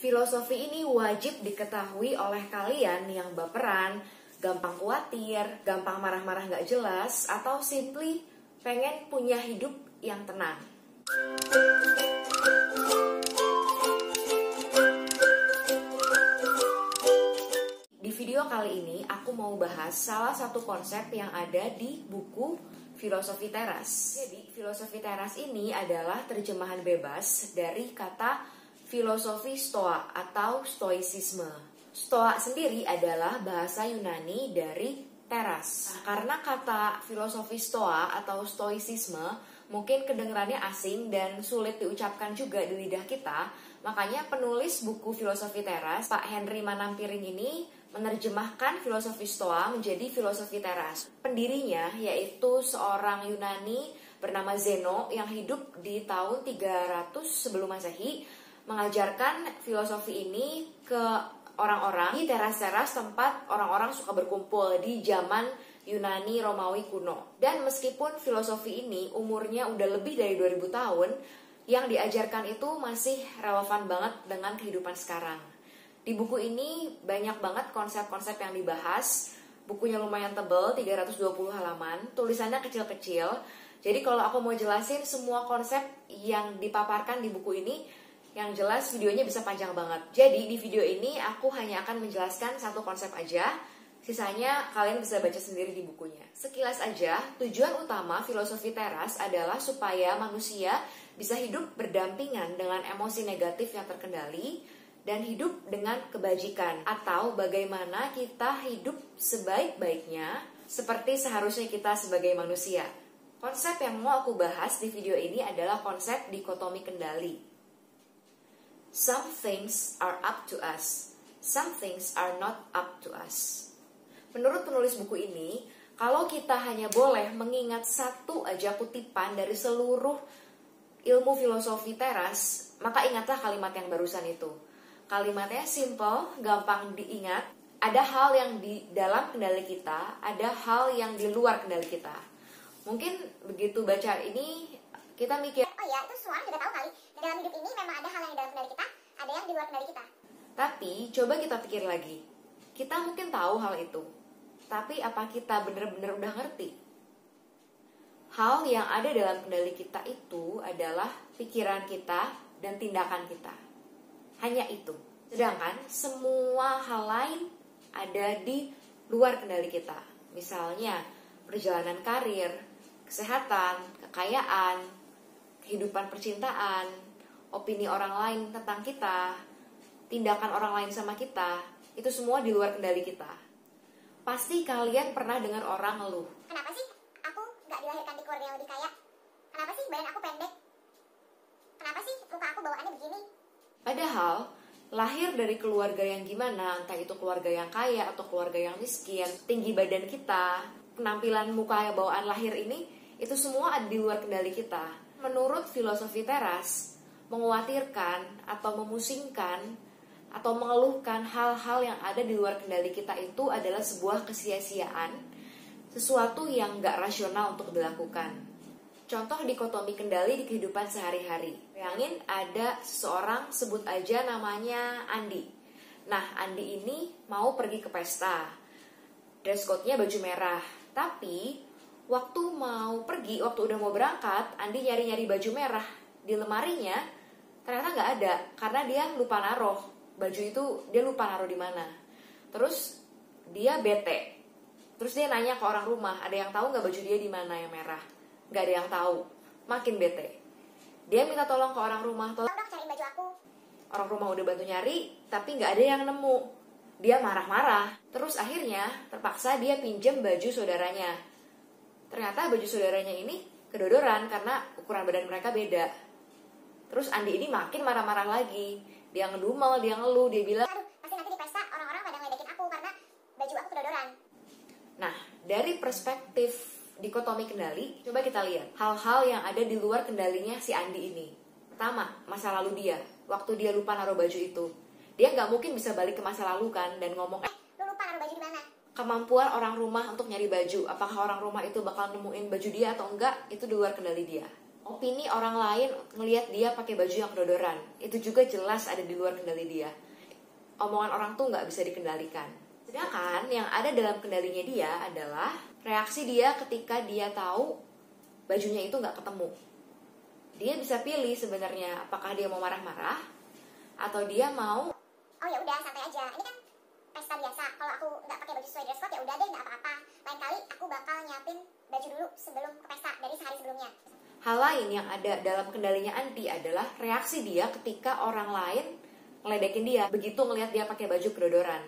Filosofi ini wajib diketahui oleh kalian yang baperan, gampang khawatir, gampang marah-marah gak jelas, atau simply pengen punya hidup yang tenang. Di video kali ini aku mau bahas salah satu konsep yang ada di buku Filosofi Teras. Jadi filosofi teras ini adalah terjemahan bebas dari kata filosofi Stoa atau stoicisme. Stoa sendiri adalah bahasa Yunani dari teras. Karena kata filosofi Stoa atau stoicisme mungkin kedengarannya asing dan sulit diucapkan juga di lidah kita, makanya penulis buku Filosofi Teras, Pak Henry Manampiring ini menerjemahkan filosofi Stoa menjadi filosofi teras. Pendirinya yaitu seorang Yunani bernama Zeno yang hidup di tahun 300 sebelum Masehi, mengajarkan filosofi ini ke orang-orang di teras-teras tempat orang-orang suka berkumpul di zaman Yunani Romawi kuno. Dan meskipun filosofi ini umurnya udah lebih dari 2000 tahun, yang diajarkan itu masih relevan banget dengan kehidupan sekarang. Di buku ini banyak banget konsep-konsep yang dibahas. Bukunya lumayan tebal, 320 halaman, tulisannya kecil-kecil. Jadi kalau aku mau jelasin semua konsep yang dipaparkan di buku ini, yang jelas videonya bisa panjang banget. Jadi di video ini aku hanya akan menjelaskan satu konsep aja, sisanya kalian bisa baca sendiri di bukunya. Sekilas aja, tujuan utama filosofi teras adalah supaya manusia bisa hidup berdampingan dengan emosi negatif yang terkendali dan hidup dengan kebajikan, atau bagaimana kita hidup sebaik-baiknya seperti seharusnya kita sebagai manusia. Konsep yang mau aku bahas di video ini adalah konsep dikotomi kendali. Some things are up to us, some things are not up to us. Menurut penulis buku ini, kalau kita hanya boleh mengingat satu aja kutipan dari seluruh ilmu filosofi teras, maka ingatlah kalimat yang barusan itu. Kalimatnya simple, gampang diingat. Ada hal yang di dalam kendali kita, ada hal yang di luar kendali kita. Mungkin begitu baca ini, kita mikir, oh ya, itu semua juga tahu kali. Di dalam hidup ini memang ada hal yang di dalam kendali kita, ada yang di luar kendali kita. Tapi coba kita pikir lagi. Kita mungkin tahu hal itu, tapi apa kita benar-benar udah ngerti? Hal yang ada dalam kendali kita itu adalah pikiran kita dan tindakan kita. Hanya itu. Sedangkan semua hal lain ada di luar kendali kita. Misalnya perjalanan karir, kesehatan, kekayaan, kehidupan percintaan, opini orang lain tentang kita, tindakan orang lain sama kita, itu semua di luar kendali kita. Pasti kalian pernah dengar orang ngeluh, Kenapa sih aku gak dilahirkan di keluarga yang lebih kaya? Kenapa sih badan aku pendek? Kenapa sih muka aku bawaannya begini? padahal lahir dari keluarga yang gimana, entah itu keluarga yang kaya atau keluarga yang miskin, tinggi badan kita, penampilan muka bawaan lahir ini, itu semua ada di luar kendali kita. Menurut filosofi teras, mengkhawatirkan atau memusingkan atau mengeluhkan hal-hal yang ada di luar kendali kita itu adalah sebuah kesia-siaan, sesuatu yang gak rasional untuk dilakukan. Contoh dikotomi kendali di kehidupan sehari-hari. Bayangin ada seseorang, sebut aja namanya Andi. Nah, Andi ini mau pergi ke pesta. Dress code-nya baju merah. Tapi waktu mau pergi, waktu udah mau berangkat, Andi nyari-nyari baju merah di lemarinya, ternyata nggak ada karena dia lupa naruh baju itu, dia lupa naruh di mana. Terus dia bete. Terus dia nanya ke orang rumah, ada yang tahu nggak baju dia di mana yang merah? Nggak ada yang tahu. Makin bete. Dia minta tolong ke orang rumah, Tolong dong cariin baju aku. orang rumah udah bantu nyari, tapi nggak ada yang nemu. Dia marah-marah. Terus akhirnya terpaksa dia pinjem baju saudaranya. Ternyata baju saudaranya ini kedodoran karena ukuran badan mereka beda. Terus Andi ini makin marah-marah lagi. Dia ngedumel, dia ngeluh, dia bilang, Aduh, pasti nanti di pesta orang-orang pada ngeledekin aku karena baju aku kedodoran. nah, dari perspektif dikotomi kendali, coba kita lihat hal-hal yang ada di luar kendalinya si Andi ini. Pertama, masa lalu dia. Waktu dia lupa naruh baju itu, dia nggak mungkin bisa balik ke masa lalu kan dan ngomong, Lu lupa naruh baju di mana? kemampuan orang rumah untuk nyari baju, apakah orang rumah itu bakal nemuin baju dia atau enggak, itu di luar kendali dia. Opini orang lain ngelihat dia pakai baju yang kedodoran, itu juga jelas ada di luar kendali dia. Omongan orang tuh nggak bisa dikendalikan. Sedangkan yang ada dalam kendalinya dia adalah reaksi dia ketika dia tahu bajunya itu nggak ketemu. Dia bisa pilih sebenarnya apakah dia mau marah-marah atau dia mau, oh ya udah santai aja, ini kan pesta biasa, kalau aku nggak pakai baju sesuai dress code ya udah deh nggak apa-apa, lain kali aku bakal nyiapin baju dulu sebelum ke pesta dari sehari sebelumnya. Hal lain yang ada dalam kendalinya Andi adalah reaksi dia ketika orang lain ngeledekin dia begitu ngelihat dia pakai baju kedodoran.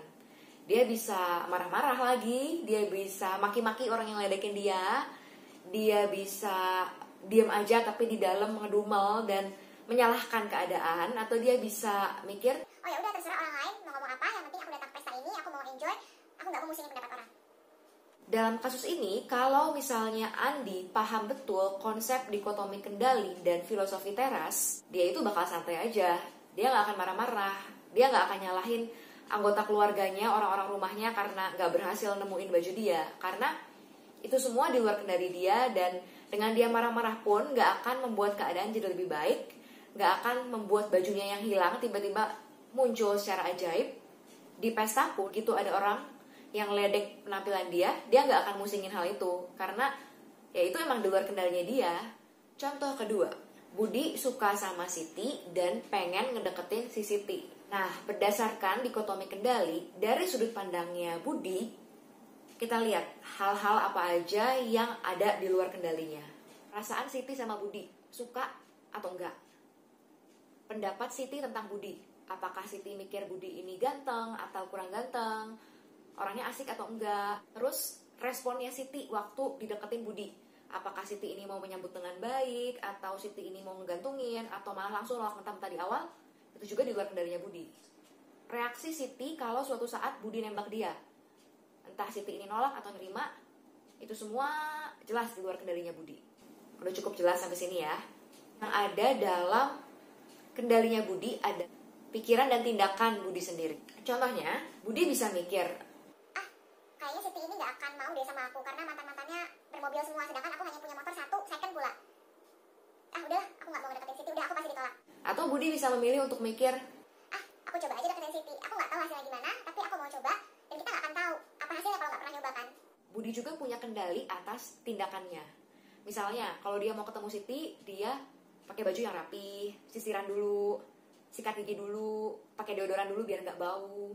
Dia bisa marah-marah lagi, dia bisa maki-maki orang yang ngeledekin dia bisa diam aja tapi di dalam ngedumel dan menyalahkan keadaan, atau dia bisa mikir, oh ya udah terserah orang lain mau ngomong apa, yang penting aku datang ke pesta ini, aku mau enjoy, aku nggak mau musingin pendapat orang. Dalam kasus ini, kalau misalnya Andi paham betul konsep dikotomi kendali dan filosofi teras, dia itu bakal santai aja. Dia nggak akan marah-marah, dia nggak akan nyalahin anggota keluarganya, orang-orang rumahnya karena nggak berhasil nemuin baju dia. Karena itu semua di luar kendali dia, dan dengan dia marah-marah pun nggak akan membuat keadaan jadi lebih baik, nggak akan membuat bajunya yang hilang tiba-tiba muncul secara ajaib. Di pesta pun gitu ada orang yang ledek penampilan dia nggak akan musingin hal itu karena ya itu emang di luar kendalinya dia. Contoh kedua, Budi suka sama Siti dan pengen ngedeketin si Siti. Nah, berdasarkan dikotomi kendali dari sudut pandangnya Budi, kita lihat hal-hal apa aja yang ada di luar kendalinya. Perasaan Siti sama Budi, suka atau enggak? Pendapat Siti tentang Budi, apakah Siti mikir Budi ini ganteng atau kurang ganteng? Orangnya asik atau enggak? Terus responnya Siti waktu dideketin Budi, apakah Siti ini mau menyambut dengan baik, atau Siti ini mau ngegantungin, atau malah langsung nolak mentah-mentah di awal? Itu juga di luar kendalinya Budi. Reaksi Siti kalau suatu saat Budi nembak dia, entah Siti ini nolak atau nerima, itu semua jelas di luar kendalinya Budi. Udah cukup jelas sampai sini ya. Yang ada dalam kendalinya Budi ada pikiran dan tindakan Budi sendiri. Contohnya, Budi bisa mikir, kayaknya Siti ini nggak akan mau deh sama aku karena mantan-mantannya bermobil semua, sedangkan aku hanya punya motor satu, second pula. Udah, aku nggak mau deketin Siti, udah aku pasti ditolak. Atau Budi bisa memilih untuk mikir, aku coba aja deketin Siti, aku nggak tahu hasilnya gimana, tapi aku mau coba, dan kita nggak akan tahu apa hasilnya kalau nggak pernah nyoba kan. Budi juga punya kendali atas tindakannya. Misalnya, kalau dia mau ketemu Siti, dia pakai baju yang rapi, sisiran dulu, sikat gigi dulu, pakai deodoran dulu biar nggak bau.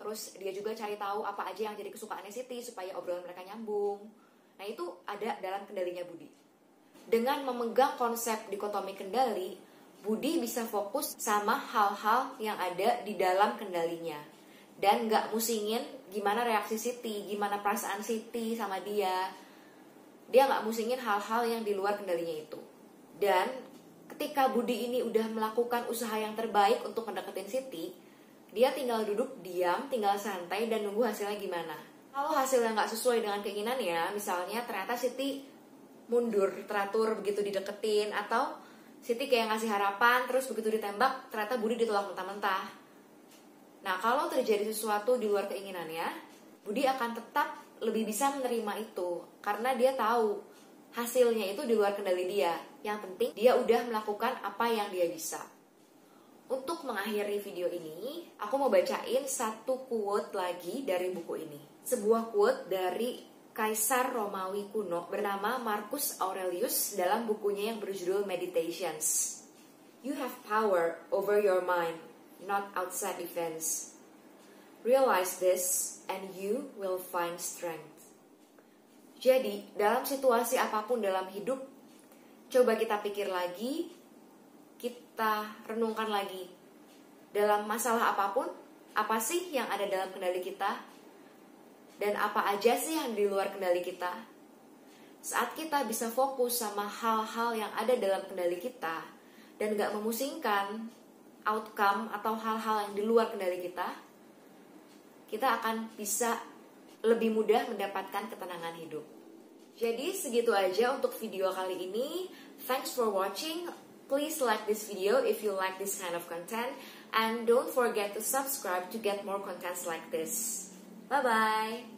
Terus dia juga cari tahu apa aja yang jadi kesukaannya Siti supaya obrolan mereka nyambung. Nah, itu ada dalam kendalinya Budi. Dengan memegang konsep dikotomi kendali, Budi bisa fokus sama hal-hal yang ada di dalam kendalinya. Dan nggak musingin gimana reaksi Siti, gimana perasaan Siti sama dia. Dia nggak musingin hal-hal yang di luar kendalinya itu. Dan ketika Budi ini udah melakukan usaha yang terbaik untuk mendeketin Siti, dia tinggal duduk diam, tinggal santai dan nunggu hasilnya gimana. Kalau hasilnya nggak sesuai dengan keinginannya, misalnya ternyata Siti mundur teratur begitu dideketin, atau Siti kayak ngasih harapan terus begitu ditembak ternyata Budi ditolak mentah-mentah. Nah, kalau terjadi sesuatu di luar keinginannya, Budi akan tetap lebih bisa menerima itu karena dia tahu hasilnya itu di luar kendali dia. Yang penting dia udah melakukan apa yang dia bisa. Untuk mengakhiri video ini, aku mau bacain satu quote lagi dari buku ini. Sebuah quote dari Kaisar Romawi kuno bernama Marcus Aurelius dalam bukunya yang berjudul Meditations. You have power over your mind, not outside events. Realize this and you will find strength. Jadi, dalam situasi apapun dalam hidup, coba kita pikir lagi, kita renungkan lagi. Dalam masalah apapun, apa sih yang ada dalam kendali kita? Dan apa aja sih yang di luar kendali kita? Saat kita bisa fokus sama hal-hal yang ada dalam kendali kita dan gak memusingkan outcome atau hal-hal yang di luar kendali kita akan bisa lebih mudah mendapatkan ketenangan hidup. Jadi segitu aja untuk video kali ini. Thanks for watching. Please like this video if you like this kind of content. And don't forget to subscribe to get more contents like this. Bye-bye.